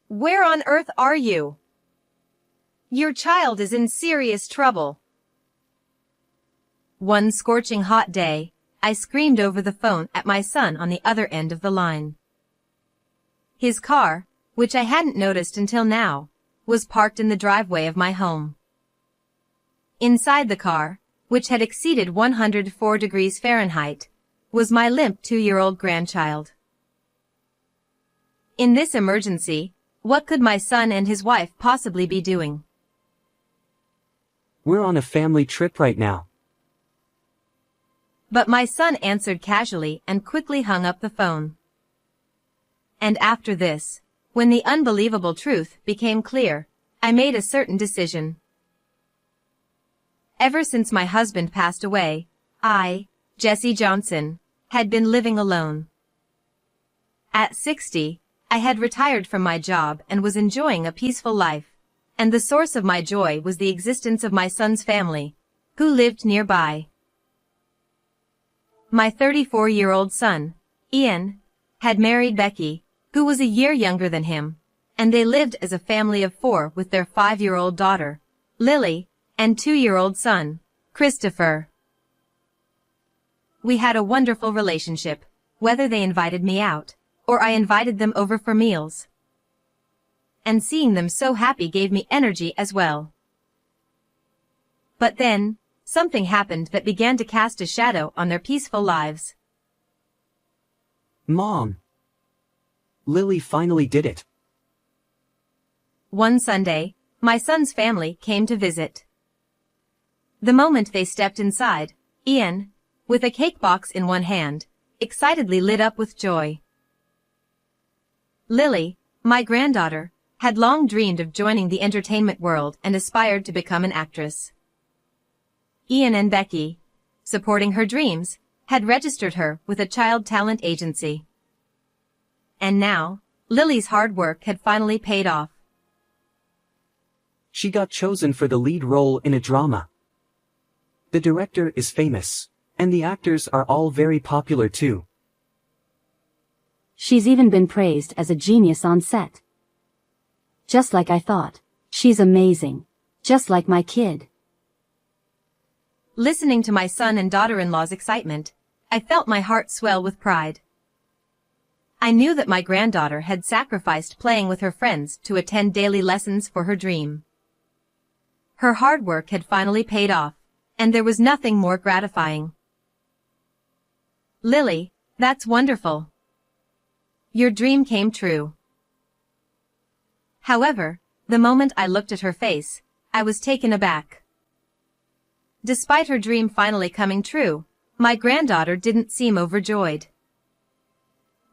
Where on earth are you? Your child is in serious trouble. One scorching hot day, I screamed over the phone at my son on the other end of the line. His car, which I hadn't noticed until now, was parked in the driveway of my home. Inside the car, which had exceeded 104 degrees Fahrenheit, was my limp 2-year-old grandchild. In this emergency, what could my son and his wife possibly be doing? We're on a family trip right now. But my son answered casually and quickly hung up the phone. And after this, when the unbelievable truth became clear, I made a certain decision. Ever since my husband passed away, I, Jesse Johnson, had been living alone. At 60, I had retired from my job and was enjoying a peaceful life, and the source of my joy was the existence of my son's family, who lived nearby. My 34-year-old son, Ian, had married Becky, who was a year younger than him, and they lived as a family of 4 with their 5-year-old daughter, Lily, and 2-year-old son, Christopher. We had a wonderful relationship, whether they invited me out, or I invited them over for meals. And seeing them so happy gave me energy as well. But then, something happened that began to cast a shadow on their peaceful lives. Mom! Lily finally did it. One Sunday, my son's family came to visit. The moment they stepped inside, Ian, with a cake box in one hand, excitedly lit up with joy. Lily, my granddaughter, had long dreamed of joining the entertainment world and aspired to become an actress. Ian and Becky, supporting her dreams, had registered her with a child talent agency. And now, Lily's hard work had finally paid off. She got chosen for the lead role in a drama. The director is famous, and the actors are all very popular too. She's even been praised as a genius on set. Just like I thought. She's amazing. Just like my kid. Listening to my son and daughter-in-law's excitement, I felt my heart swell with pride. I knew that my granddaughter had sacrificed playing with her friends to attend daily lessons for her dream. Her hard work had finally paid off, and there was nothing more gratifying. Lily, that's wonderful. Your dream came true. However, the moment I looked at her face, I was taken aback. Despite her dream finally coming true, my granddaughter didn't seem overjoyed.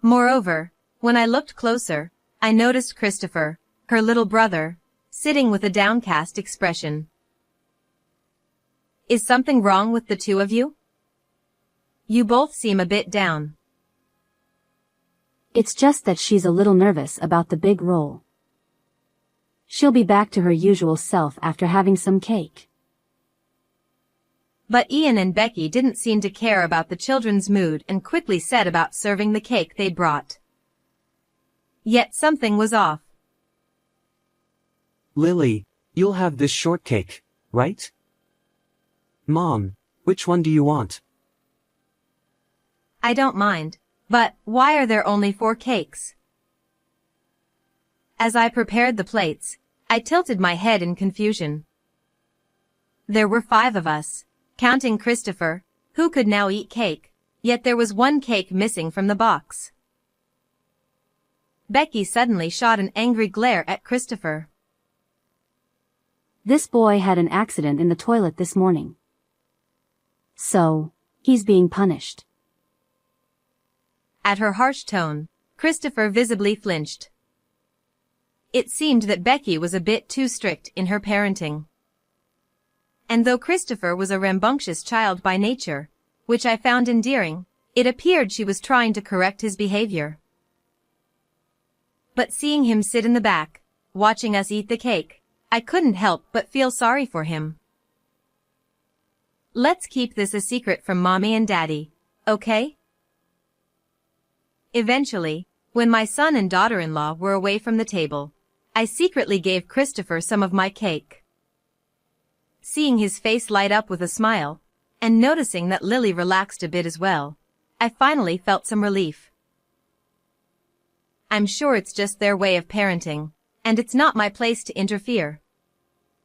Moreover, when I looked closer, I noticed Christopher, her little brother, sitting with a downcast expression. Is something wrong with the two of you? You both seem a bit down. It's just that she's a little nervous about the big role. She'll be back to her usual self after having some cake. But Ian and Becky didn't seem to care about the children's mood and quickly set about serving the cake they'd brought. Yet something was off. Lily, you'll have this shortcake, right? Mom, which one do you want? I don't mind, but why are there only 4 cakes? As I prepared the plates, I tilted my head in confusion. There were 5 of us, counting Christopher, who could now eat cake, yet there was 1 cake missing from the box. Becky suddenly shot an angry glare at Christopher. This boy had an accident in the toilet this morning. So, he's being punished. At her harsh tone, Christopher visibly flinched. It seemed that Becky was a bit too strict in her parenting. And though Christopher was a rambunctious child by nature, which I found endearing, it appeared she was trying to correct his behavior. But seeing him sit in the back, watching us eat the cake, I couldn't help but feel sorry for him. Let's keep this a secret from Mommy and Daddy, okay? Eventually, when my son and daughter-in-law were away from the table, I secretly gave Christopher some of my cake. Seeing his face light up with a smile, and noticing that Lily relaxed a bit as well, I finally felt some relief. I'm sure it's just their way of parenting, and it's not my place to interfere.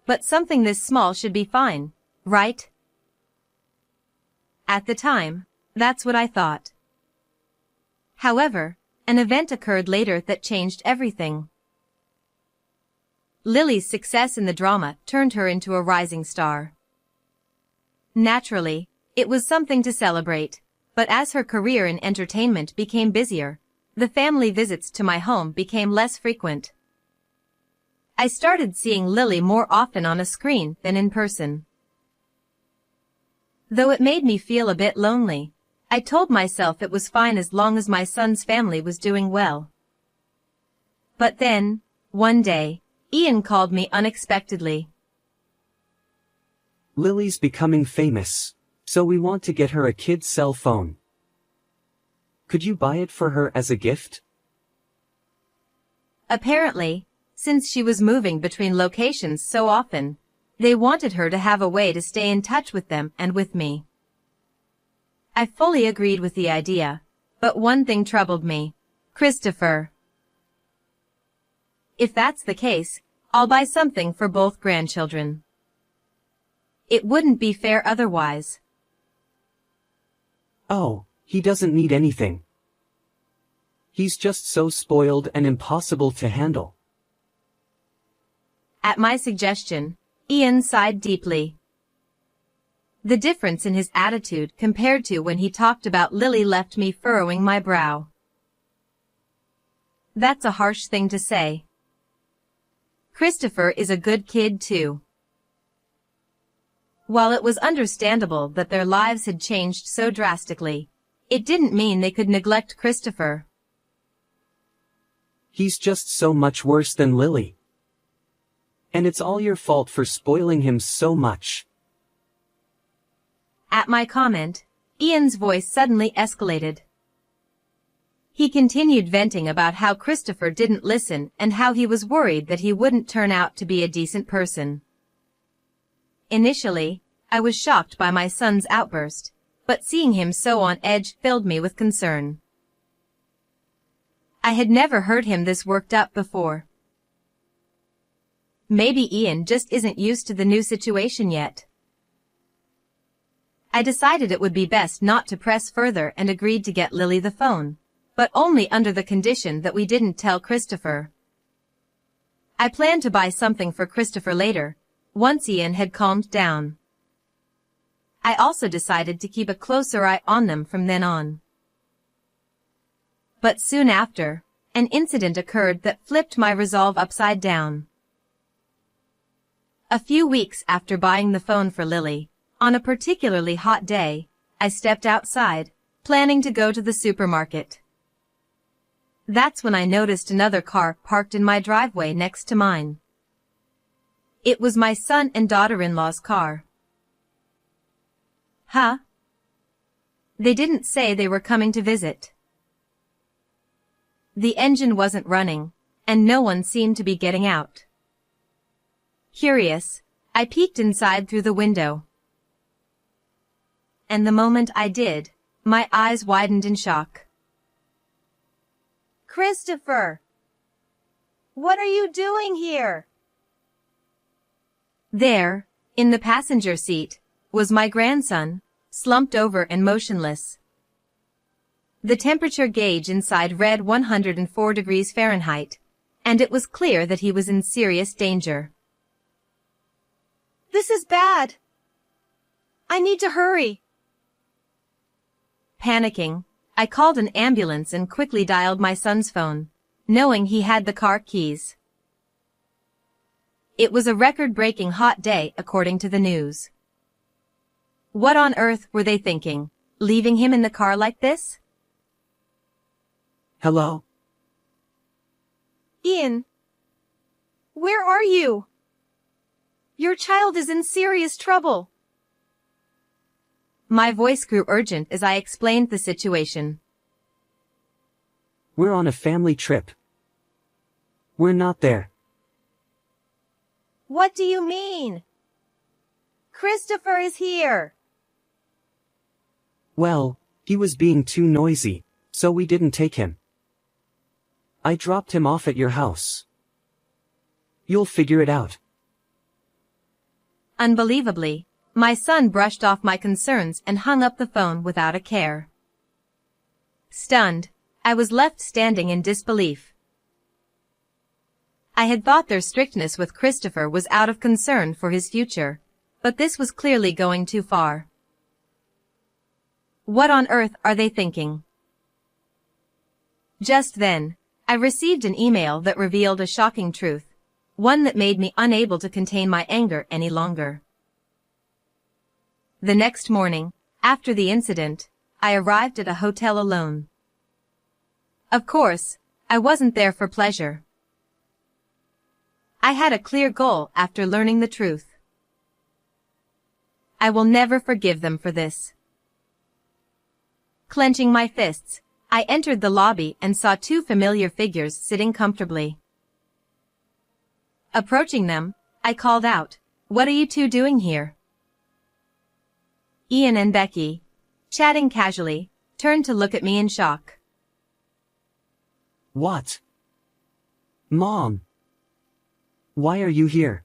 But something this small should be fine, right? At the time, that's what I thought. However, an event occurred later that changed everything. Lily's success in the drama turned her into a rising star. Naturally, it was something to celebrate, but as her career in entertainment became busier, the family visits to my home became less frequent. I started seeing Lily more often on a screen than in person. Though it made me feel a bit lonely, I told myself it was fine as long as my son's family was doing well. But then, one day, Ian called me unexpectedly. Lily's becoming famous, so we want to get her a kid's cell phone. Could you buy it for her as a gift? Apparently, since she was moving between locations so often, they wanted her to have a way to stay in touch with them and with me. I fully agreed with the idea, but one thing troubled me: Christopher. If that's the case, I'll buy something for both grandchildren. It wouldn't be fair otherwise. Oh, he doesn't need anything. He's just so spoiled and impossible to handle. At my suggestion, Ian sighed deeply. The difference in his attitude compared to when he talked about Lily left me furrowing my brow. That's a harsh thing to say. Christopher is a good kid too. While it was understandable that their lives had changed so drastically, it didn't mean they could neglect Christopher. He's just so much worse than Lily. And it's all your fault for spoiling him so much. At my comment, Ian's voice suddenly escalated. He continued venting about how Christopher didn't listen and how he was worried that he wouldn't turn out to be a decent person. Initially, I was shocked by my son's outburst, but seeing him so on edge filled me with concern. I had never heard him this worked up before. Maybe Ian just isn't used to the new situation yet. I decided it would be best not to press further and agreed to get Lily the phone, but only under the condition that we didn't tell Christopher. I planned to buy something for Christopher later, once Ian had calmed down. I also decided to keep a closer eye on them from then on. But soon after, an incident occurred that flipped my resolve upside down. A few weeks after buying the phone for Lily, on a particularly hot day, I stepped outside, planning to go to the supermarket. That's when I noticed another car parked in my driveway next to mine. It was my son and daughter-in-law's car. Huh? They didn't say they were coming to visit. The engine wasn't running, and no one seemed to be getting out. Curious, I peeked inside through the window. And the moment I did, my eyes widened in shock. Christopher! What are you doing here? There, in the passenger seat, was my grandson, slumped over and motionless. The temperature gauge inside read 104 degrees Fahrenheit, and it was clear that he was in serious danger. This is bad. I need to hurry. Panicking, I called an ambulance and quickly dialed my son's phone, knowing he had the car keys. It was a record-breaking hot day according to the news. What on earth were they thinking, leaving him in the car like this? Hello? Ian, where are you? Your child is in serious trouble. My voice grew urgent as I explained the situation. We're on a family trip. We're not there. What do you mean? Christopher is here. Well, he was being too noisy, so we didn't take him. I dropped him off at your house. You'll figure it out. Unbelievably, my son brushed off my concerns and hung up the phone without a care. Stunned, I was left standing in disbelief. I had thought their strictness with Christopher was out of concern for his future, but this was clearly going too far. What on earth are they thinking? Just then, I received an email that revealed a shocking truth, one that made me unable to contain my anger any longer. The next morning, after the incident, I arrived at a hotel alone. Of course, I wasn't there for pleasure. I had a clear goal after learning the truth. I will never forgive them for this. Clenching my fists, I entered the lobby and saw two familiar figures sitting comfortably. Approaching them, I called out, "What are you two doing here?" Ian and Becky, chatting casually, turned to look at me in shock. What? Mom! Why are you here?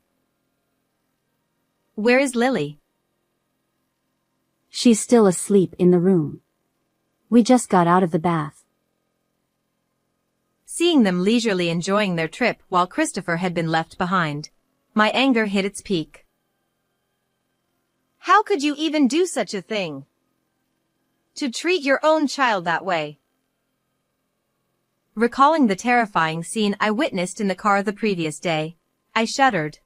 Where is Lily? She's still asleep in the room. We just got out of the bath. Seeing them leisurely enjoying their trip while Christopher had been left behind, my anger hit its peak. How could you even do such a thing? To treat your own child that way? Recalling the terrifying scene I witnessed in the car the previous day, I shuddered.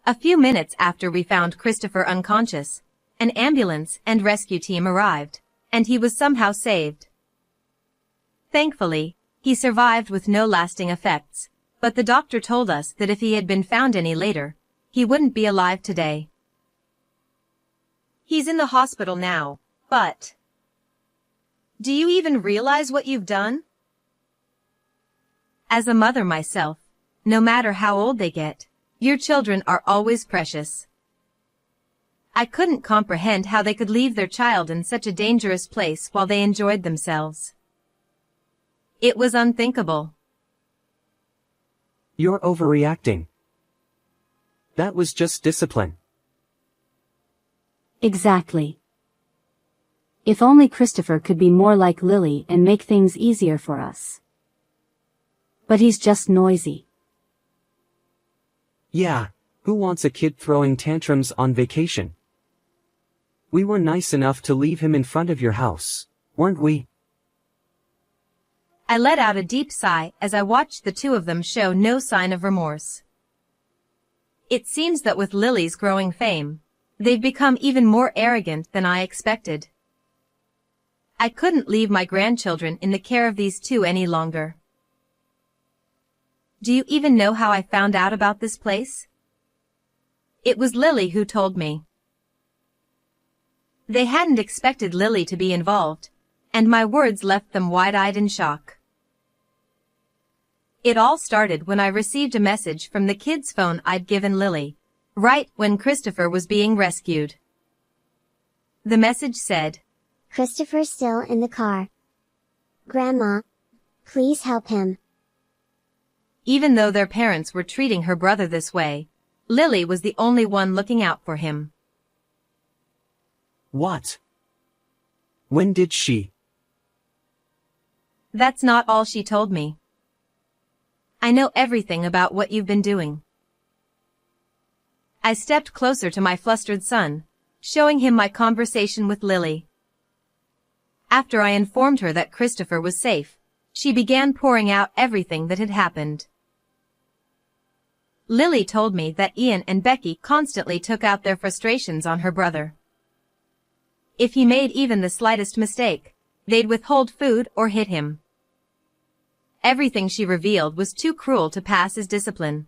A few minutes after we found Christopher unconscious, an ambulance and rescue team arrived, and he was somehow saved. Thankfully, he survived with no lasting effects, but the doctor told us that if he had been found any later, he wouldn't be alive today. He's in the hospital now, but... Do you even realize what you've done? As a mother myself, no matter how old they get, your children are always precious. I couldn't comprehend how they could leave their child in such a dangerous place while they enjoyed themselves. It was unthinkable. You're overreacting. That was just discipline. Exactly. If only Christopher could be more like Lily and make things easier for us. But he's just noisy. Yeah, who wants a kid throwing tantrums on vacation? We were nice enough to leave him in front of your house, weren't we? I let out a deep sigh as I watched the two of them show no sign of remorse. It seems that with Lily's growing fame, they've become even more arrogant than I expected. I couldn't leave my grandchildren in the care of these two any longer. Do you even know how I found out about this place? It was Lily who told me. They hadn't expected Lily to be involved, and my words left them wide-eyed in shock. It all started when I received a message from the kid's phone I'd given Lily, right when Christopher was being rescued. The message said, "Christopher's still in the car. Grandma, please help him." Even though their parents were treating her brother this way, Lily was the only one looking out for him. What? When did she? That's not all she told me. I know everything about what you've been doing. I stepped closer to my flustered son, showing him my conversation with Lily. After I informed her that Christopher was safe, she began pouring out everything that had happened. Lily told me that Ian and Becky constantly took out their frustrations on her brother. If he made even the slightest mistake, they'd withhold food or hit him. Everything she revealed was too cruel to pass as discipline.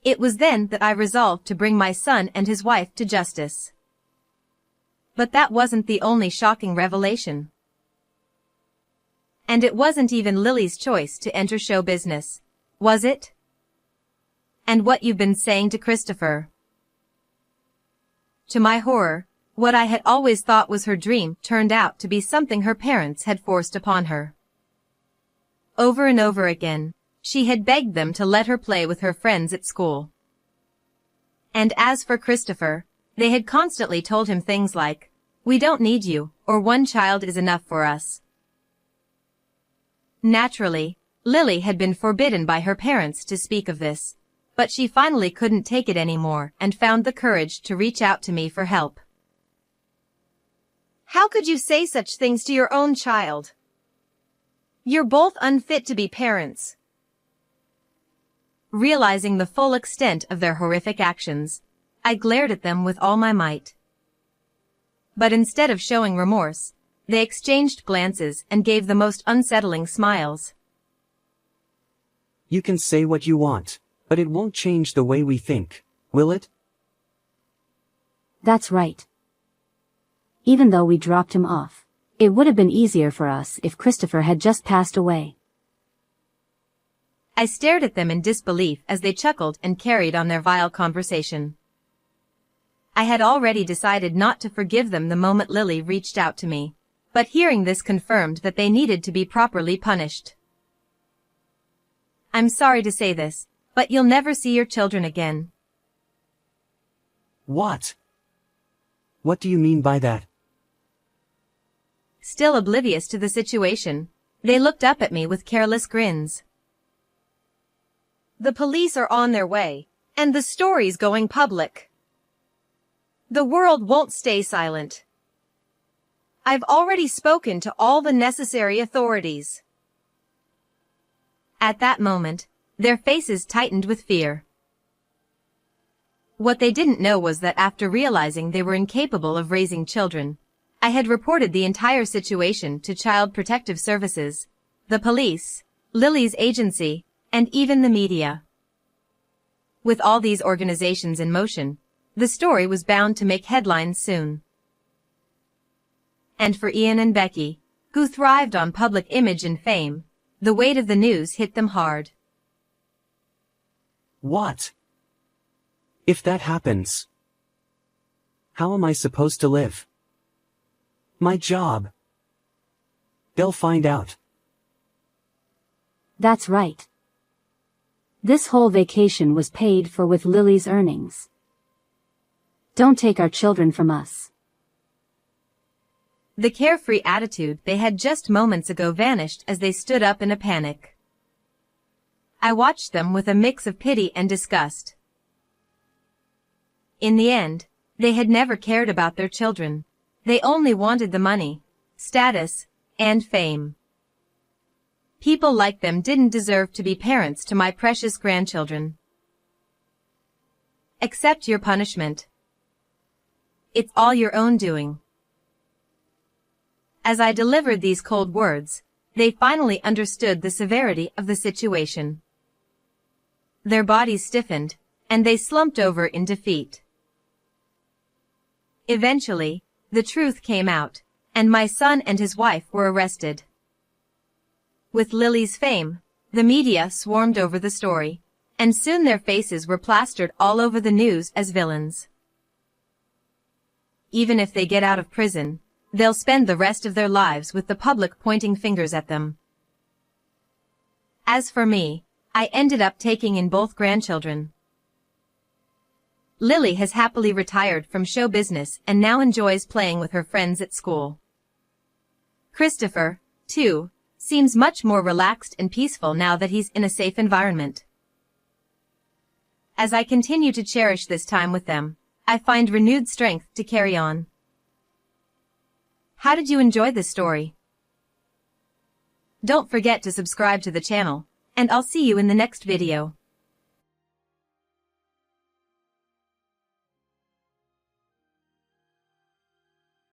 It was then that I resolved to bring my son and his wife to justice. But that wasn't the only shocking revelation. And it wasn't even Lily's choice to enter show business, was it? And what you've been saying to Christopher. To my horror, what I had always thought was her dream turned out to be something her parents had forced upon her. Over and over again, she had begged them to let her play with her friends at school. And as for Christopher, they had constantly told him things like, "We don't need you," or "One child is enough for us." Naturally, Lily had been forbidden by her parents to speak of this, but she finally couldn't take it anymore and found the courage to reach out to me for help. "How could you say such things to your own child? You're both unfit to be parents." Realizing the full extent of their horrific actions, I glared at them with all my might. But instead of showing remorse, they exchanged glances and gave the most unsettling smiles. You can say what you want, but it won't change the way we think, will it? That's right. Even though we dropped him off, it would have been easier for us if Christopher had just passed away. I stared at them in disbelief as they chuckled and carried on their vile conversation. I had already decided not to forgive them the moment Lily reached out to me, but hearing this confirmed that they needed to be properly punished. "I'm sorry to say this, but you'll never see your children again." What? What do you mean by that? Still oblivious to the situation, they looked up at me with careless grins. "The police are on their way, and the story's going public. The world won't stay silent. I've already spoken to all the necessary authorities." At that moment, their faces tightened with fear. What they didn't know was that after realizing they were incapable of raising children, I had reported the entire situation to Child Protective Services, the police, Lily's agency, and even the media. With all these organizations in motion, the story was bound to make headlines soon. And for Ian and Becky, who thrived on public image and fame, the weight of the news hit them hard. What? If that happens, how am I supposed to live? My job. They'll find out. That's right. This whole vacation was paid for with Lily's earnings. Don't take our children from us. The carefree attitude they had just moments ago vanished as they stood up in a panic. I watched them with a mix of pity and disgust. In the end, they had never cared about their children. They only wanted the money, status, and fame. People like them didn't deserve to be parents to my precious grandchildren. Accept your punishment. It's all your own doing. As I delivered these cold words, they finally understood the severity of the situation. Their bodies stiffened, and they slumped over in defeat. Eventually, the truth came out, and my son and his wife were arrested. With Lily's fame, the media swarmed over the story, and soon their faces were plastered all over the news as villains. Even if they get out of prison, they'll spend the rest of their lives with the public pointing fingers at them. As for me, I ended up taking in both grandchildren. Lily has happily retired from show business and now enjoys playing with her friends at school. Christopher, too, seems much more relaxed and peaceful now that he's in a safe environment. As I continue to cherish this time with them, I find renewed strength to carry on. How did you enjoy this story? Don't forget to subscribe to the channel, and I'll see you in the next video.